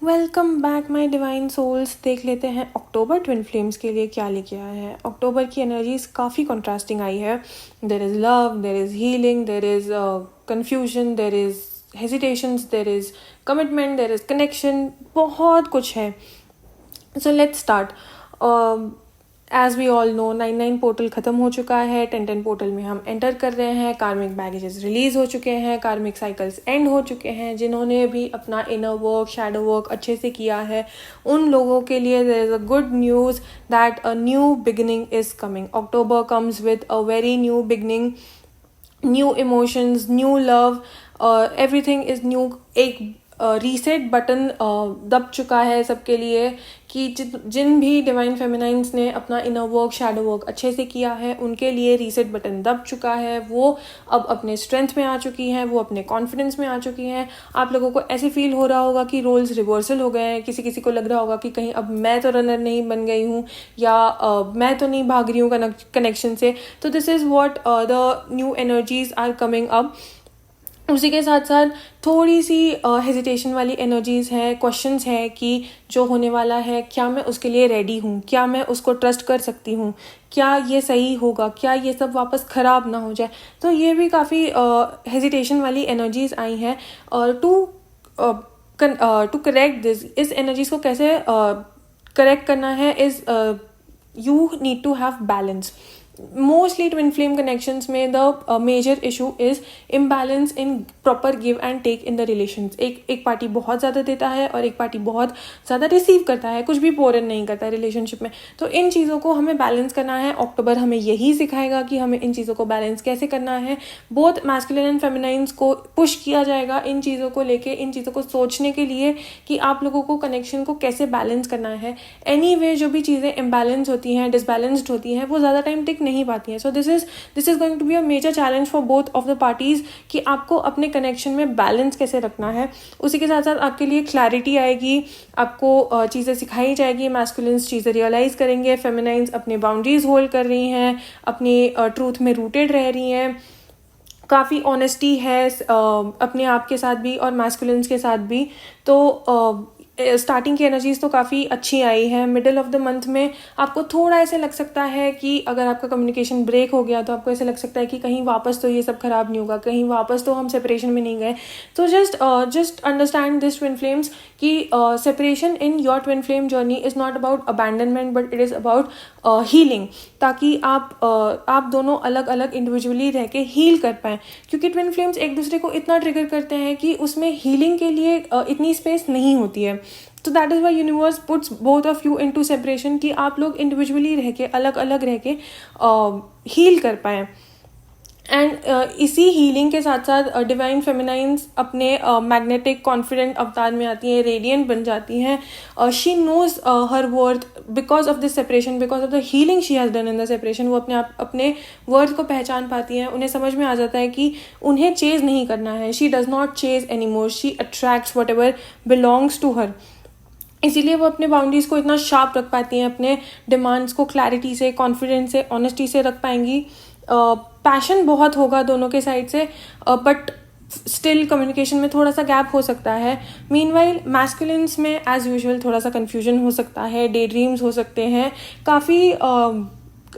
Welcome back my divine souls. देख लेते हैं अक्टूबर ट्विन फ्लेम्स के लिए क्या लेके आया है। अक्टूबर की एनर्जीज काफ़ी कॉन्ट्रास्टिंग आई है। There is love, there is healing, there is confusion, there is hesitations, there is commitment, there is connection, बहुत कुछ है। So let's start. As we all know 9-9 portal ख़त्म हो चुका है। 10-10 पोर्टल में हम एंटर कर रहे हैं। कार्मिक बैगेजेस रिलीज हो चुके हैं, कार्मिक साइकिल्स एंड हो चुके हैं। जिन्होंने भी अपना इनर वर्क, शैडो वर्क अच्छे से किया है, उन लोगों के लिए there is a good news that a new beginning is coming. October comes with a very new beginning, new emotions, new love, everything is new. एक रीसेट बटन दब चुका है सबके लिए कि जिन भी डिवाइन फेमिनाइंस ने अपना इनर वर्क, शैडो वर्क अच्छे से किया है, उनके लिए रीसेट बटन दब चुका है। वो अब अपने स्ट्रेंथ में आ चुकी हैं, वो अपने कॉन्फिडेंस में आ चुकी हैं। आप लोगों को ऐसे फील हो रहा होगा कि रोल्स रिवर्सल हो गए हैं। किसी किसी को लग रहा होगा कि कहीं अब मैं तो रनर नहीं बन गई हूँ, या मैं तो नहीं भाग रही हूँ कनेक्शन से। तो this is what the new energies are coming up. उसी के साथ साथ थोड़ी सी हेजिटेशन वाली एनर्जीज हैं, क्वेश्चंस है कि जो होने वाला है क्या मैं उसके लिए रेडी हूँ, क्या मैं उसको ट्रस्ट कर सकती हूँ, क्या ये सही होगा, क्या ये सब वापस ख़राब ना हो जाए। तो ये भी काफ़ी हेजिटेशन वाली एनर्जीज आई हैं। और टू करेक्ट दिस, इस एनर्जीज को कैसे करेक्ट करना है is you need to have balance. Mostly twin flame connections में the major issue is imbalance in proper give and take in the relations. एक पार्टी बहुत ज़्यादा देता है और एक पार्टी बहुत ज़्यादा रिसीव करता है, कुछ भी पोर इन नहीं करता है रिलेशनशिप में। तो इन चीज़ों को हमें बैलेंस करना है। अक्टूबर हमें यही सिखाएगा कि हमें इन चीज़ों को बैलेंस कैसे करना है। बोथ मैस्कुलिन एंड फेमिनाइंस को पुश किया जाएगा इन चीज़ों को लेके, इन चीज़ों को सोचने के लिए कि आप लोगों को कनेक्शन को कैसे बैलेंस करना है। एनीवे जो भी चीज़ें इम्बैलेंस होती हैं, डिसबैलेंस्ड होती हैं, वो ज़्यादा टाइम टिक नहीं पाती हैं। So this is going to be a major challenge for both of the parties कि आपको अपने कनेक्शन में बैलेंस कैसे रखना है। उसी के साथ साथ आपके लिए क्लैरिटी आएगी, आपको चीज़ें सिखाई जाएगी। मैस्कुलिन्स चीज़ें रियलाइज़ करेंगे, फेमिनाइंस अपनी बाउंड्रीज होल्ड कर रही हैं, अपनी ट्रूथ में रूटेड रह रही हैं। काफ़ी ऑनेस्टी है अपने आप के साथ भी और मैस्कुलिन्स के साथ भी। तो स्टार्टिंग की एनर्जीज तो काफ़ी अच्छी आई है। मिडिल ऑफ द मंथ में आपको थोड़ा ऐसे लग सकता है कि अगर आपका कम्युनिकेशन ब्रेक हो गया तो आपको ऐसे लग सकता है कि कहीं वापस तो ये सब खराब नहीं होगा, कहीं वापस तो हम सेपरेशन में नहीं गए। तो just understand this twin flames कि separation in your twin flame journey is not about abandonment but it is about healing, ताकि आप दोनों अलग अलग इंडिविजुअली रह के हील कर पाएँ। क्योंकि ट्विन फ्लेम्स एक दूसरे को इतना ट्रिगर करते हैं कि उसमें हीलिंग के लिए इतनी स्पेस नहीं होती है। तो that is why universe puts both of you into separation, कि आप लोग इंडिविजुअली रह के, अलग अलग रह के हील कर पाएँ। एंड इसी हीलिंग के साथ साथ डिवाइन फेमिनाइंस अपने मैग्नेटिक कॉन्फिडेंट अवतार में आती हैं, रेडियंट बन जाती हैं। She knows her worth because of this separation, because of the healing she has done in the separation. वो अपने वर्थ को पहचान पाती हैं। उन्हें समझ में आ जाता है कि उन्हें चेज नहीं करना है। She does not chase any more, she attracts whatever belongs to her. इसीलिए वो अपने बाउंड्रीज को इतना शार्प रख पाती हैं, अपने डिमांड्स को क्लैरिटी से, कॉन्फिडेंस से, ऑनेस्टी से रख पाएंगी। पैशन बहुत होगा दोनों के साइड से, बट स्टिल कम्युनिकेशन में थोड़ा सा गैप हो सकता है। मीनवाइल मैस्कुलिन्स में एज यूजुअल थोड़ा सा कन्फ्यूजन हो सकता है, डे ड्रीम्स हो सकते हैं, काफ़ी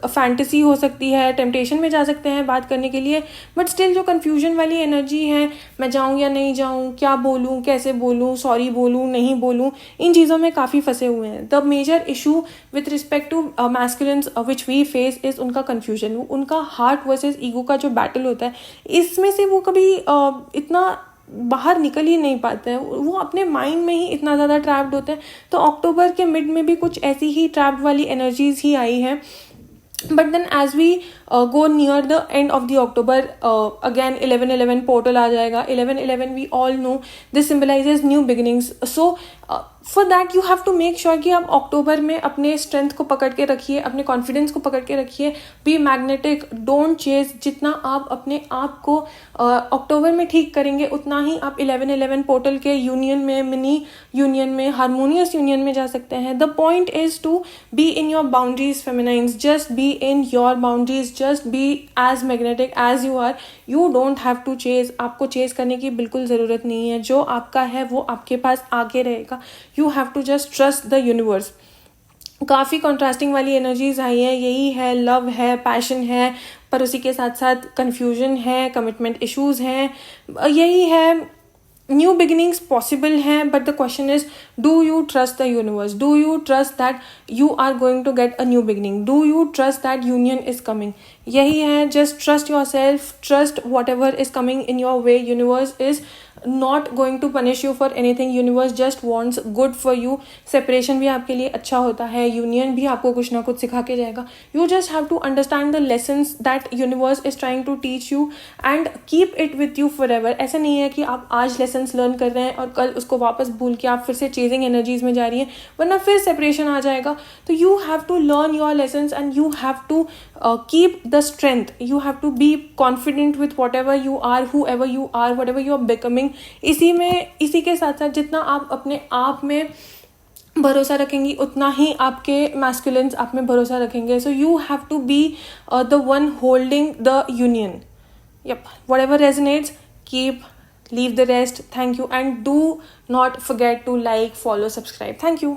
फैंटेसी हो सकती है, टेम्पटेशन में जा सकते हैं बात करने के लिए। बट स्टिल जो कन्फ्यूजन वाली एनर्जी है, मैं जाऊँ या नहीं जाऊँ, क्या बोलूँ, कैसे बोलूँ, सॉरी बोलूँ, नहीं बोलूँ, इन चीज़ों में काफ़ी फंसे हुए हैं। The major issue with respect to masculines which we face is उनका कन्फ्यूजन। उनका हार्ट वर्सेस ईगो का जो बैटल होता है, इसमें से वो कभी इतना बाहर निकल ही नहीं पाते हैं। वो अपने माइंड में ही इतना ज़्यादा ट्रैप्ड होते हैं। तो अक्टूबर के मिड में भी कुछ ऐसी ही ट्रैप्ड वाली एनर्जीज ही आई हैं। But then as we go near the end of the October, again 11-11 portal आ जाएगा। 11-11 we all know this symbolizes new beginnings. So for that you have to make sure कि आप अक्टूबर में अपने स्ट्रेंथ को पकड़ के रखिए, अपने कॉन्फिडेंस को पकड़ के रखिए। Be magnetic, don't chase. जितना आप अपने आप को अक्टूबर में ठीक करेंगे, उतना ही आप 11-11 पोर्टल के यूनियन में, मिनी यूनियन में, हारमोनियस यूनियन में जा सकते हैं। The point is to be in your boundaries feminines, just be in your boundaries, just be as magnetic as you are. You don't have to chase. आपको chase करने की बिल्कुल ज़रूरत नहीं है. जो आपका है वो आपके पास आके रहेगा. You have to just trust the universe. काफ़ी कॉन्ट्रास्टिंग वाली एनर्जीज आई हैं. यही है, लव है, पैशन है, पर उसी के साथ साथ कन्फ्यूजन है, कमिटमेंट इश्यूज हैं. यही है, न्यू बिगिनिंग्स पॉसिबल हैं. But the question is, do you trust the universe? Do you trust that you are going to get a new beginning? Do you trust that union is coming? यही है, just trust yourself, trust whatever is coming in your way. Universe is not going to punish you for anything. Universe just wants good for you. Separation भी आपके लिए अच्छा होता है, union भी आपको कुछ ना कुछ सिखा के जाएगा. You just have to understand the lessons that universe is trying to teach you and keep it with you forever. ऐसा नहीं है कि आप आज lessons learn कर रहे हैं और कल उसको वापस भूल के आप फिर से chasing energies में जा रही हैं, वरना फिर separation आ जाएगा. तो you have to learn your lessons and you have to keep the strength. You have to be confident with whatever you are, whoever you are, whatever you are becoming. इसी के साथ साथ जितना आप अपने आप में भरोसा रखेंगी, उतना ही आपके मैस्कुलिन्स आप में भरोसा रखेंगे. So you have to be the one holding the union. Yep, whatever resonates, keep, leave the rest. Thank you, and do not forget to like, follow, subscribe. Thank you.